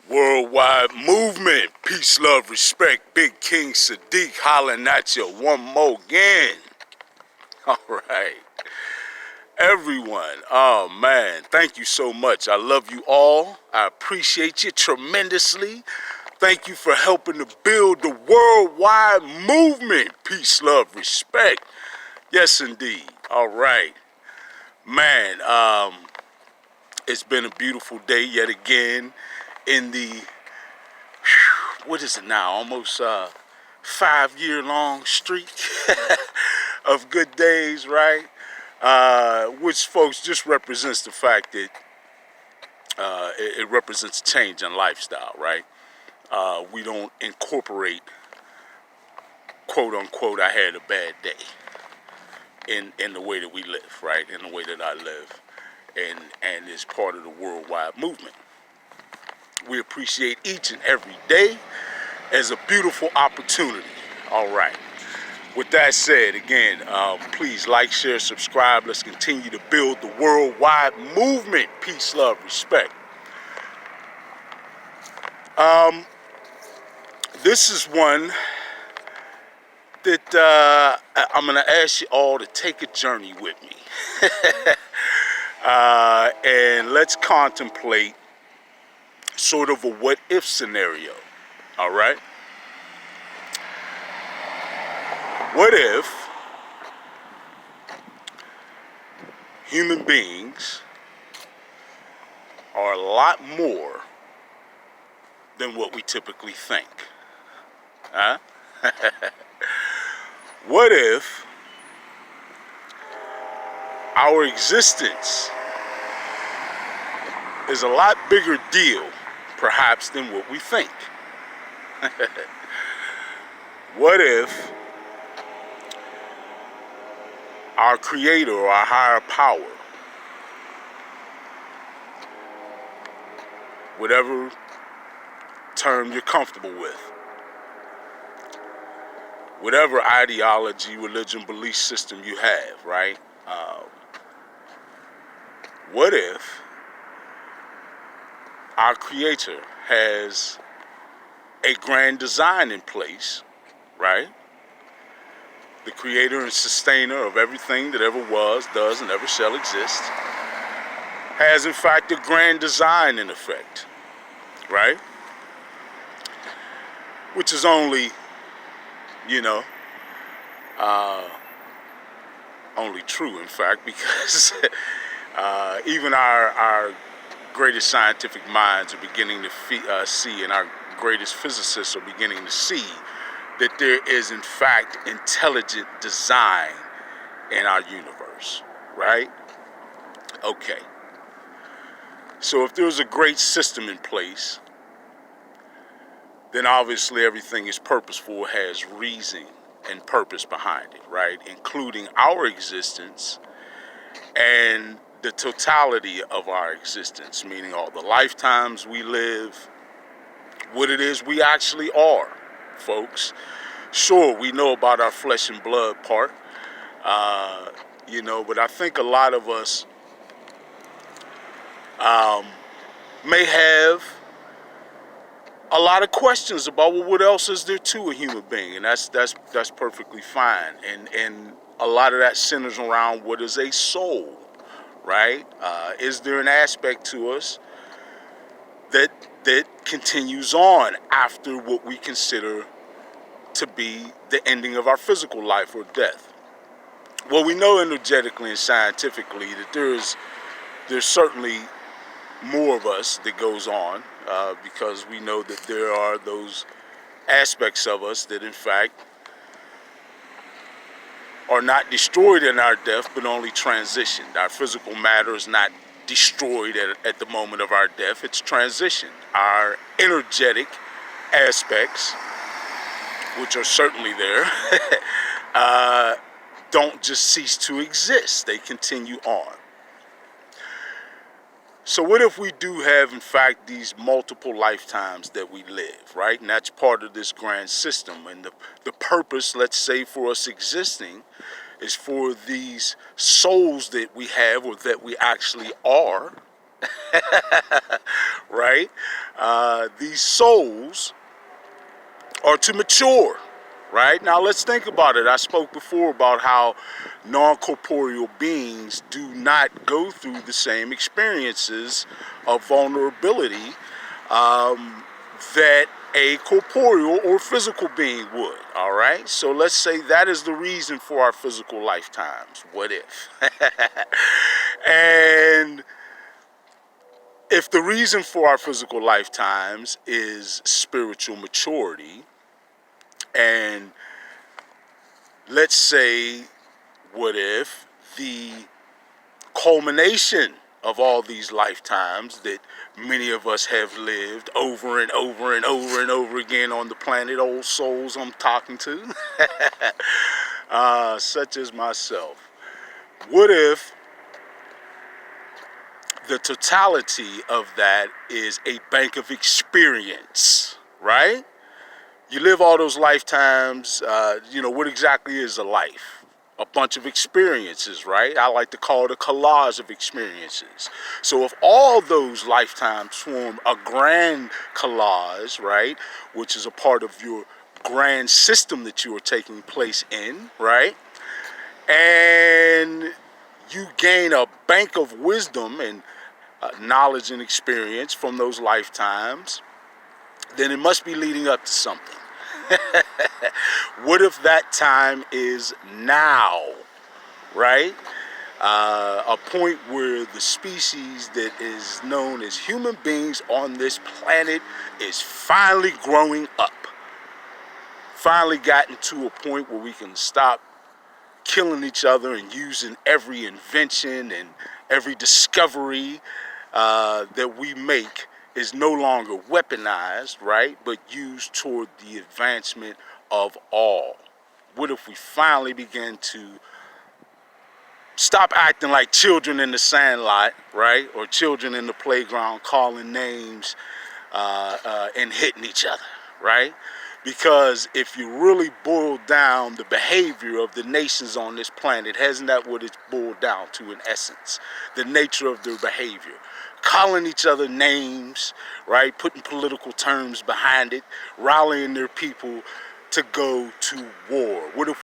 Worldwide movement, peace, love, respect. Big King Sadiq hollering at you one more again. All right. Everyone, oh man, thank you so much. I love you all. I appreciate you tremendously. Thank you for helping to build the worldwide movement. Peace, love, respect. Yes, indeed. All right. Man, it's been a beautiful day yet again in the, what is it now, almost 5-year-long streak of good days, right? Which, folks, just represents the fact that it represents a change in lifestyle, right? We don't incorporate, quote unquote, I had a bad day in the way that we live, right? In the way that I live, and is part of the worldwide movement. We appreciate each and every day as a beautiful opportunity. All right. With that said, again, please like, share, subscribe. Let's continue to build the worldwide movement. Peace, love, respect. This is one that I'm going to ask you all to take a journey with me. And let's contemplate sort of a what-if scenario. All right? What if human beings are a lot more than what we typically think? Huh? What if our existence is a lot bigger deal, perhaps, than what we think? What if our creator or our higher power, whatever term you're comfortable with, whatever ideology, religion, belief system you have, right? What if our creator has a grand design in place, right? The creator and sustainer of everything that ever was, does, and ever shall exist, has in fact a grand design in effect, right? Which is only, only true, in fact, because even our greatest scientific minds are beginning to see, and our greatest physicists are beginning to see, that there is, in fact, intelligent design in our universe, right? Okay. So if there's a great system in place, then obviously everything is purposeful, has reason and purpose behind it, right? Including our existence and the totality of our existence, meaning all the lifetimes we live, what it is we actually are, folks. Sure, we know about our flesh and blood part, but I think a lot of us may have a lot of questions about, well, what else is there to a human being? And that's perfectly fine. And a lot of that centers around what is a soul, right? Is there an aspect to us that continues on after what we consider to be the ending of our physical life or death? Well, we know energetically and scientifically that there's certainly more of us that goes on, because we know that there are those aspects of us that in fact are not destroyed in our death, but only transitioned. Our physical matter is not destroyed at the moment of our death, it's transitioned. Our energetic aspects, which are certainly there, don't just cease to exist, they continue on. So what if we do have, in fact, these multiple lifetimes that we live, right? And that's part of this grand system. And the purpose, let's say, for us existing is for these souls that we have, or that we actually are, right? These souls are to mature, right? Now let's think about it. I spoke before about how non-corporeal beings do not go through the same experiences of vulnerability that a corporeal or physical being would, all right? So let's say that is the reason for our physical lifetimes. What if? And if the reason for our physical lifetimes is spiritual maturity, and let's say, what if the culmination of all these lifetimes that many of us have lived over and over and over and over again on the planet, old souls I'm talking to, such as myself, what if the totality of that is a bank of experience, right? You live all those lifetimes, what exactly is a life? A bunch of experiences, right? I like to call it a collage of experiences. So if all those lifetimes form a grand collage, right, which is a part of your grand system that you are taking place in, right, and you gain a bank of wisdom and knowledge and experience from those lifetimes, then it must be leading up to something. What if that time is now, right? A point where the species that is known as human beings on this planet is finally growing up. Finally gotten to a point where we can stop killing each other and using every invention and every discovery that we make is no longer weaponized, right, but used toward the advancement of all. What if we finally begin to stop acting like children in the sandlot, right, or children in the playground calling names and hitting each other, right? Because if you really boil down the behavior of the nations on this planet, hasn't that what it's boiled down to in essence? The nature of their behavior. Calling each other names, right? Putting political terms behind it, rallying their people to go to war. What if